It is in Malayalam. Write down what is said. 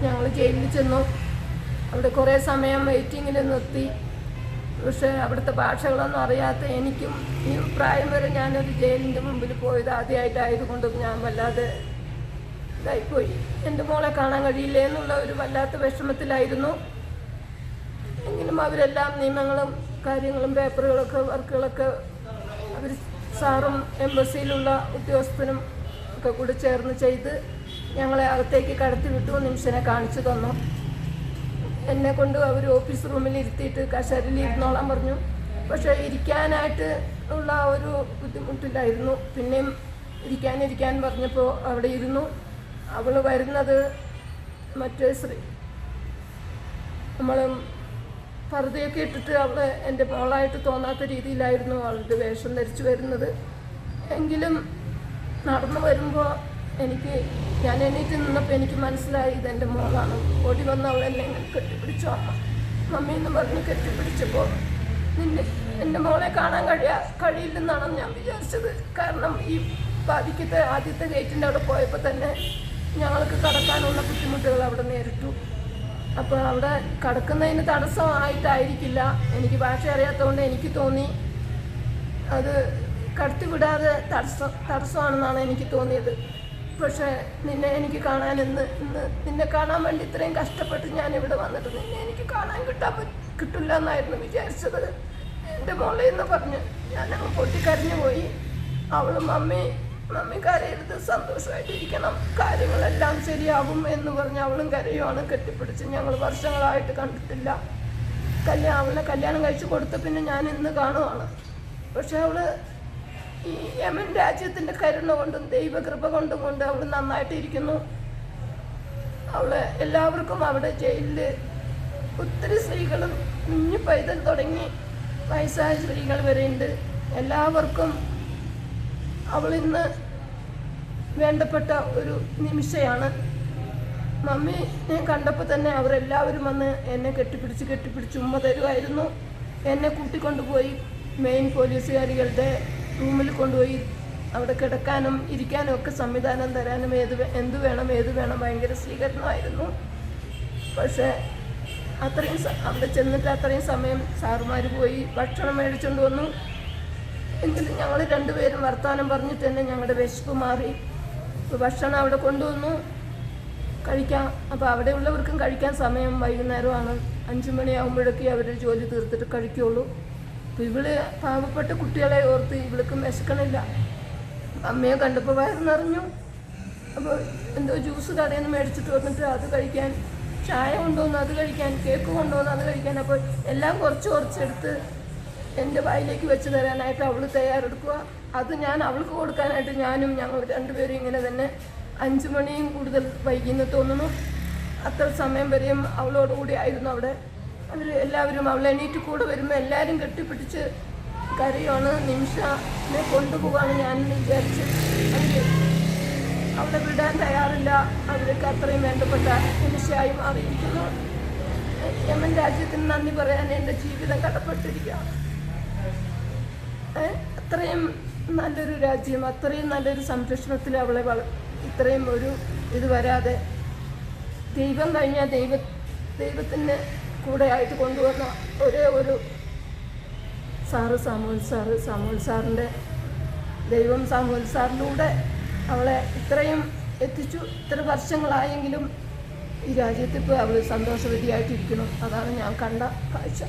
ഞങ്ങൾ ജയിലിൽ ചെന്നു. അവിടെ കുറേ സമയം വെയിറ്റിങ്ങിൽ നിർത്തി. പക്ഷേ അവിടുത്തെ ഭാഷകളൊന്നും അറിയാത്ത എനിക്കും ഈ പ്രായം വരെ ഞാനൊരു ജയിലിൻ്റെ മുമ്പിൽ പോയത് ആദ്യമായിട്ടായതുകൊണ്ട് ഞാൻ വല്ലാതെ ഇതായിപ്പോയി. എൻ്റെ മോളെ കാണാൻ കഴിയില്ലേ എന്നുള്ള ഒരു വല്ലാത്ത വിഷമത്തിലായിരുന്നു. എങ്കിലും അവരെല്ലാം നിയമങ്ങളും കാര്യങ്ങളും പേപ്പറുകളൊക്കെ വർക്കുകളൊക്കെ അവർ സാറും എംബസിയിലുള്ള ഉദ്യോഗസ്ഥനും ഒക്കെ കൂടി ചേർന്ന് ചെയ്ത് ഞങ്ങളെ അകത്തേക്ക് കടത്തി വിട്ടു. നിമിഷനെ കാണിച്ചു തന്നു. എന്നെ കൊണ്ട് അവർ ഓഫീസ് റൂമിൽ ഇരുത്തിയിട്ട് കസേരയിൽ ഇരുന്നോളാൻ പറഞ്ഞു. പക്ഷേ ഇരിക്കാനായിട്ട് ഉള്ള ഒരു ബുദ്ധിമുട്ടില്ലായിരുന്നു. പിന്നെയും ഇരിക്കാൻ പറഞ്ഞപ്പോൾ അവിടെ ഇരുന്നു. അവൾ വരുന്നത് മറ്റേ നമ്മൾ പർദ്ദയൊക്കെ ഇട്ടിട്ട് അവൾ എൻ്റെ മോളായിട്ട് തോന്നാത്ത രീതിയിലായിരുന്നു അവളുടെ വേഷം ധരിച്ചു വരുന്നത്. എങ്കിലും നടന്നു വരുമ്പോൾ ഞാൻ എണീറ്റ് നിന്നപ്പോൾ എനിക്ക് മനസ്സിലായി ഇതെൻ്റെ മോളാണ്. ഓടി വന്ന് അവളെന്നെ കെട്ടിപ്പിടിച്ചോ മമ്മി എന്ന് പറഞ്ഞ് കെട്ടിപ്പിടിച്ചപ്പോൾ എൻ്റെ മോളെ കാണാൻ കഴിയില്ലെന്നാണ് ഞാൻ വിചാരിച്ചത്. കാരണം ഈ ബാധിക്കത്തെ ആദ്യത്തെ ഗേറ്റിൻ്റെ അവിടെ പോയപ്പോൾ തന്നെ ഞങ്ങൾക്ക് കടക്കാനുള്ള ബുദ്ധിമുട്ടുകൾ അവിടെ നേരിട്ടു. അപ്പോൾ അവിടെ കടക്കുന്നതിന് തടസ്സമായിട്ടായിരിക്കില്ല, എനിക്ക് ഭാഷ അറിയാത്തതുകൊണ്ട് എനിക്ക് തോന്നി അത് കടത്തിവിടാതെ തടസ്സമാണെന്നാണ് എനിക്ക് തോന്നിയത്. പക്ഷേ നിന്നെ എനിക്ക് കാണാൻ ഇന്ന് നിന്നെ കാണാൻ വേണ്ടി ഇത്രയും കഷ്ടപ്പെട്ട് ഞാൻ ഇവിടെ വന്നിട്ട് നിന്നെ എനിക്ക് കാണാൻ കിട്ടില്ല എന്നായിരുന്നു വിചാരിച്ചത്. എൻ്റെ മോളെ എന്ന് പറഞ്ഞ് ഞാനങ്ങ് പൊട്ടിക്കരഞ്ഞു പോയി. അവളും മമ്മി കരയരുത്, സന്തോഷമായിട്ടിരിക്കണം, കാര്യങ്ങളെല്ലാം ശരിയാകും എന്ന് പറഞ്ഞ് അവളും കരയുവാണ് കെട്ടിപ്പിടിച്ച്. ഞങ്ങൾ വർഷങ്ങളായിട്ട് കണ്ടിട്ടില്ല. അവളെ കല്യാണം കഴിച്ച് കൊടുത്ത പിന്നെ ഞാൻ ഇന്ന് കാണുവാണ്. പക്ഷെ അവള് ഈ യമൻ രാജ്യത്തിൻ്റെ കരുണ കൊണ്ടും ദൈവകൃപ കൊണ്ടും അവൾ നന്നായിട്ടിരിക്കുന്നു. അവള് എല്ലാവർക്കും അവിടെ ജയിലിൽ ഒത്തിരി സ്ത്രീകളും കുഞ്ഞു പൈതൽ തുടങ്ങി വയസ്സായ സ്ത്രീകൾ വരെയുണ്ട്. എല്ലാവർക്കും അവളിന്ന് വേണ്ടപ്പെട്ട ഒരു നിമിഷയാണ്. മമ്മിനെ കണ്ടപ്പോൾ തന്നെ അവരെല്ലാവരും വന്ന് എന്നെ കെട്ടിപ്പിടിച്ച് ഉമ്മ തരുമായിരുന്നു. എന്നെ കൂട്ടിക്കൊണ്ടുപോയി മെയിൻ പോലീസുകാരികളുടെ റൂമിൽ കൊണ്ടുപോയി അവിടെ കിടക്കാനും ഇരിക്കാനും ഒക്കെ സംവിധാനം തരാനും എന്ത് വേണം ഭയങ്കര സ്വീകരണമായിരുന്നു. പക്ഷേ അവിടെ ചെന്നിട്ട് അത്രയും സമയം സാറുമാർ പോയി ഭക്ഷണം മേടിച്ചുകൊണ്ട് വന്നു. എങ്കിലും ഞങ്ങൾ രണ്ടുപേരും വർത്തമാനം പറഞ്ഞിട്ട് തന്നെ ഞങ്ങളുടെ വിശപ്പ് മാറി. ഭക്ഷണം അവിടെ കൊണ്ടുവന്നു കഴിക്കാം. അപ്പോൾ അവിടെയുള്ളവർക്കും കഴിക്കാൻ സമയം വൈകുന്നേരമാണ്. 5 മണിയാകുമ്പോഴൊക്കെ അവർ ജോലി തീർത്തിട്ട് കഴിക്കുള്ളൂ. അപ്പോൾ ഇവള് പാവപ്പെട്ട കുട്ടികളെ ഓർത്ത് ഇവൾക്കും വിശക്കണില്ല. അമ്മയെ കണ്ടപ്പോൾ വയറ് നിറഞ്ഞു. അപ്പോൾ എന്തോ ജ്യൂസ് കടയിൽ നിന്ന് മേടിച്ചിട്ട് വന്നിട്ട് അത് കഴിക്കാൻ, ചായ കൊണ്ടുവന്ന് അത് കഴിക്കാൻ, കേക്ക് കൊണ്ടുവന്ന് അത് കഴിക്കാൻ. അപ്പോൾ എല്ലാം കുറച്ചെടുത്ത് എൻ്റെ വായിലേക്ക് വെച്ച് തരാനായിട്ട് അവൾ തയ്യാറെടുക്കുക. അത് ഞാൻ അവൾക്ക് കൊടുക്കാനായിട്ട് ഞങ്ങൾ രണ്ടുപേരും ഇങ്ങനെ തന്നെ 5 മണിയും കൂടുതൽ വൈകിയെന്ന് തോന്നുന്നു. അത്ര സമയം വരെയും അവളോടുകൂടി ആയിരുന്നു അവിടെ. എല്ലാവരും അവളെ എണീറ്റ് കൂടെ വരുമ്പോൾ എല്ലാവരും കെട്ടിപ്പിടിച്ച് കരയാണ്. നിമിഷനെ കൊണ്ടുപോകാണ് ഞാനെന്ന് വിചാരിച്ച് അവളെ വിടാൻ തയ്യാറില്ല. അവർക്ക് അത്രയും വേണ്ടപ്പെട്ട നിമിഷമായി മാറിയിരിക്കുന്നു. യമൻ രാജ്യത്തിന് നന്ദി പറയാൻ എൻ്റെ ജീവിതം കടപ്പെട്ടിരിക്കുക. അത്രയും നല്ലൊരു രാജ്യം, അത്രയും നല്ലൊരു സംരക്ഷണത്തിൽ അവളെ ഇത്രയും ഒരു ഇത് വരാതെ ദൈവം കഴിഞ്ഞാൽ ദൈവത്തിൻ്റെ കൂടെ ആയിട്ട് കൊണ്ടുവന്ന ഒരേ ഒരു സാമുവൽ സാറിൻ്റെ ദൈവം സാമുവൽ സാറിലൂടെ അവളെ ഇത്രയും എത്തിച്ചു. ഇത്ര വർഷങ്ങളായെങ്കിലും ഈ രാജ്യത്ത് ഇപ്പോൾ അവൾ സന്തോഷവതിയായിട്ടിരിക്കണം. അതാണ് ഞാൻ കണ്ട കാഴ്ച.